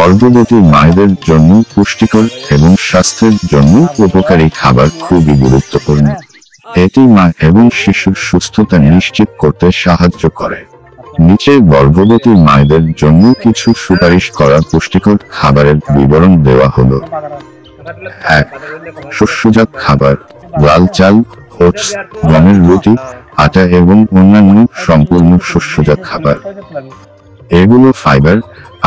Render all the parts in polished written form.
গর্ভবতী মায়েদের জন্য পুষ্টিকর এবং স্বাস্থ্যের জন্য উপকারী খাবার খুবই গুরুত্বপূর্ণ। এটি মা এবং শিশুর সুস্থতা নিশ্চিত করতে সাহায্য করে। নিচে গর্ভবতী মায়েদের জন্য কিছু সুপারিশ করা পুষ্টিকর খাবারের বিবরণ দেওয়া হলো। 1. শস্যজাত খাবার: লাল চাল, ওটস, গমের রুটি, আটা এবং অন্যান্য সম্পূর্ণ শস্যজাত খাবার। এগুলো ফাইবার,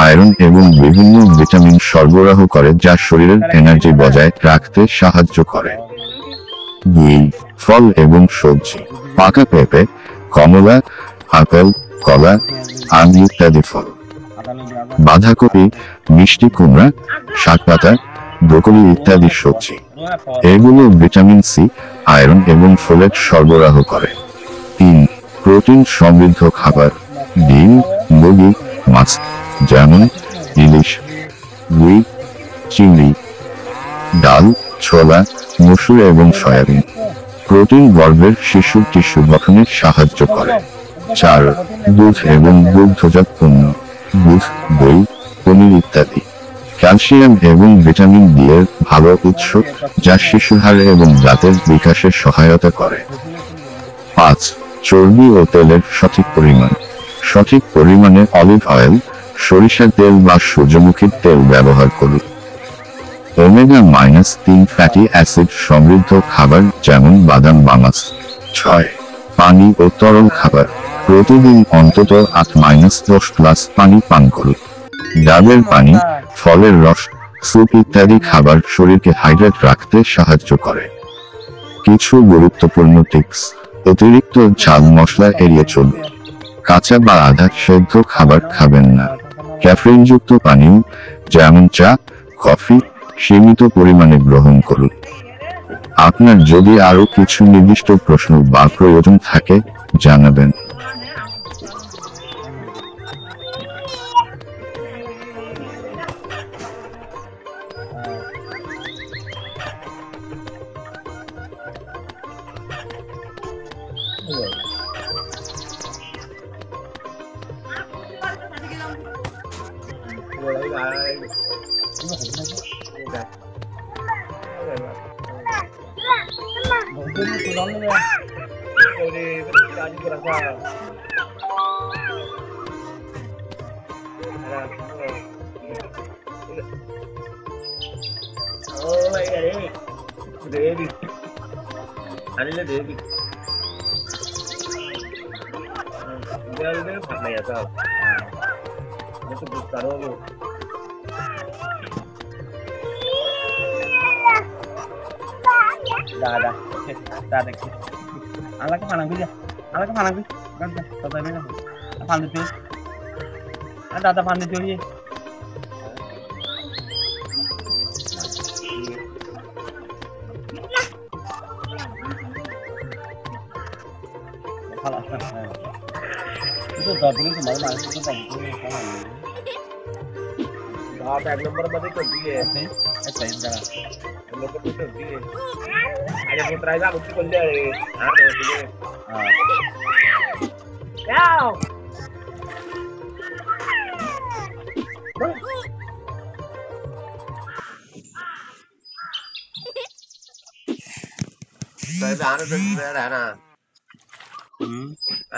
আয়রন এবং বিভিন্ন ভিটামিন সরবরাহ করে যা শরীরের এনার্জি বজায় রাখতে সাহায্য করে। 2. ফল এবং সবজি: পাকা পেঁপে, কমলা, আপেল, কলা, আম ইত্যাদি ফল। বাঁধাকপি, মিষ্টি কুমড়া, শাকপাতা, ব্রোকলি ইত্যাদি সবজি। এগুলো ভিটামিন সি, আয়রন এবং ফোলেট সরবরাহ করে। 3. প্রোটিন সমৃদ্ধ খাবার: ডিম, মুরগি, মাছ যেমন ইলিশ, রুই, চিংড়ি, ডাল, ছোলা, মসুর এবং সয়াবিন। প্রোটিন গর্ভের শিশুর টিস্যু গঠনে সাহায্য করে। 4. দুধ এবং দুগ্ধজাত পণ্য: দুধ, দই, পনির ইত্যাদি। ক্যালসিয়াম এবং ভিটামিন ডি এর ভালো উৎস যা শিশুর হাড় এবং দাঁতের বিকাশে সহায়তা করে। 5. চর্বি ও তেলের সঠিক পরিমাণ: সঠিক পরিমাণে অলিভ অয়েল, সরিষার তেল বা সূর্যমুখীর তেল ব্যবহার করুন। ওমেগা-3 ফ্যাটি অ্যাসিড সমৃদ্ধ খাবার যেমন বাদাম বা মাছ। 6. পানি ও তরল খাবার: প্রতিদিন অন্তত 8-10 গ্লাস পানি পান করুন। ডাবের পানি, ফলের রস, স্যুপ ইত্যাদি খাবার শরীরকে হাইড্রেট রাখতে সাহায্য করে। কিছু গুরুত্বপূর্ণ টিপস: অতিরিক্ত ঝাল মশলা এড়িয়ে চলুন। কাঁচা বা আধা সেদ্ধ খাবার খাবেন না। ক্যাফেইনযুক্ত পানীয় যেমন চা, কফি সীমিত পরিমাণে গ্রহণ করুন। আপনার যদি আরো কিছু নির্দিষ্ট প্রশ্ন বা প্রয়োজন থাকে জানাবেন। Alaka panang bi. Kan kata ini kan. Pandu tu. Ada pandu tu ye. Kalau itu dah beli kemarin mana itu dah beli kemarin. Dah tag number berapa tu dia? Saya dah. Number tu dia. Ada putra juga mesti kerja ni. Ada dia. Ciao. Saya dah ada dah na.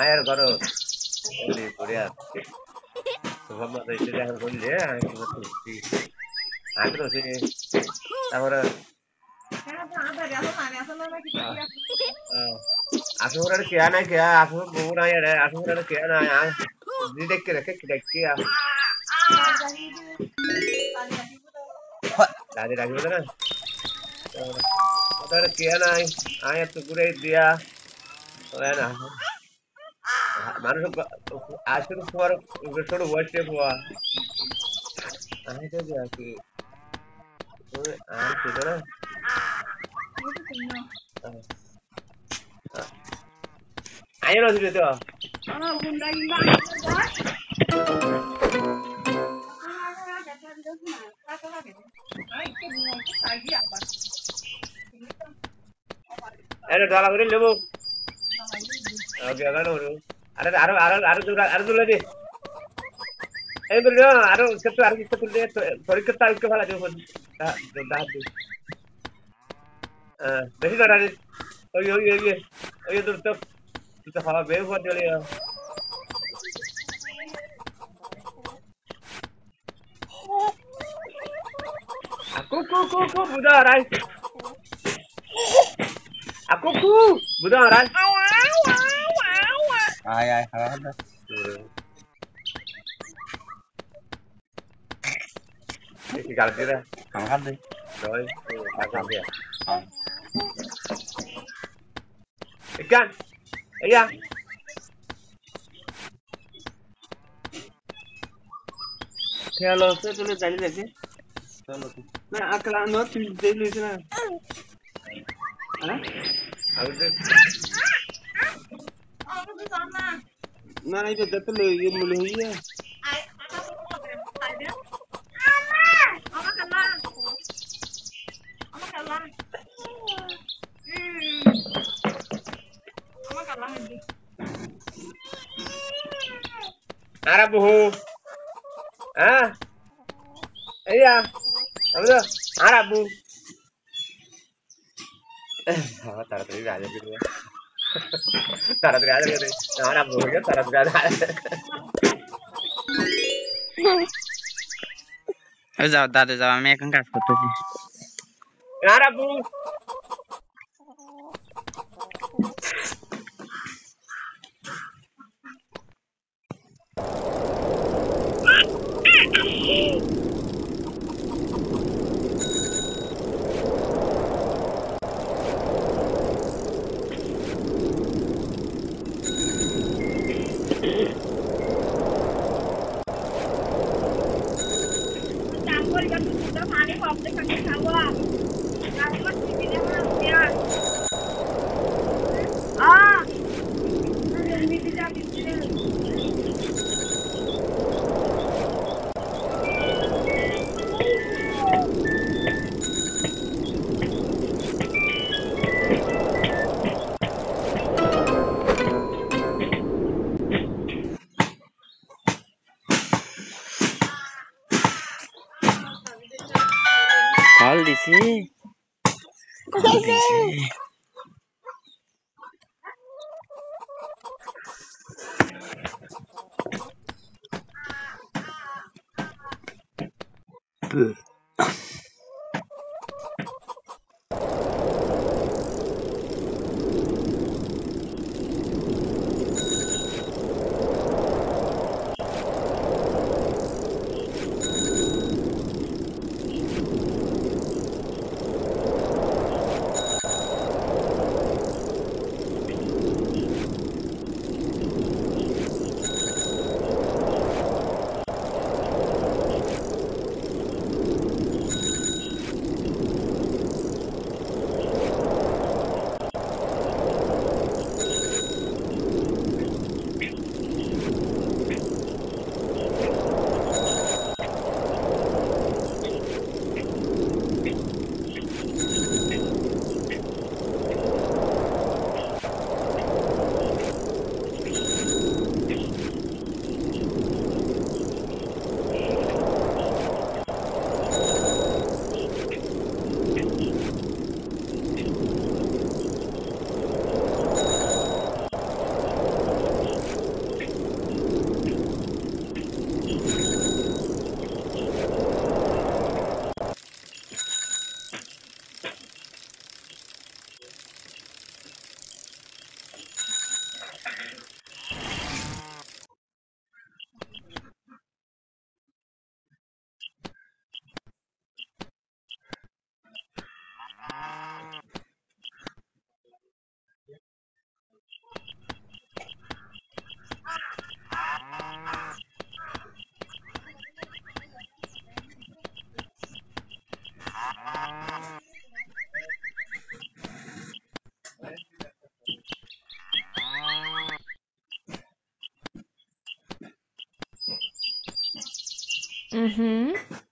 Air karo. Ini Korea. Sebab ada istilah yang boleh ya, itu betul. Ada tu sini. Tahu asumur क्या ना क्या asumur बुरा यार asumur क्या ना यार जी देख के रखे क्या दादी राजी बोला ना उधर क्या ना आया तो पूरे दिया तो है ना मानो तो आज तो फुआर थोड़ा वर्ष के हुआ आने तो क्या कि तो आज तो ना ayo lo situ. Bunda Indah. Ayo dalam ini lebu. Oke, kan dulu. Ada lagi. এই বললো আরো কিছু আর কিছু তুললে পরীক্ষা তারিখকে ভালো দেবো দাহাত দিই বেশি দাঁড়ানি ওই তোর তো কিছু খাওয়া বের হওয়া চলে aku ku budak rai aku budak rai ai khá đó cái gạo kia đây không hết đi rồi ăn xong kìa không ikan iya খেয়াল আছে তুলে জানি দেখে না আকলা ন তুই দেই লইছ না হ্যাঁ aku tu না এই যে তো লই মুলে হইয়া Arabu ah iya apa tu Arabu taratari aja gitu ya taratari aja gitu Arabu ya taratari aja যাও দাদা যাও আমি এখন কাজ করতেছি Arabu কল দিছি কল দিছি Mm-hmm.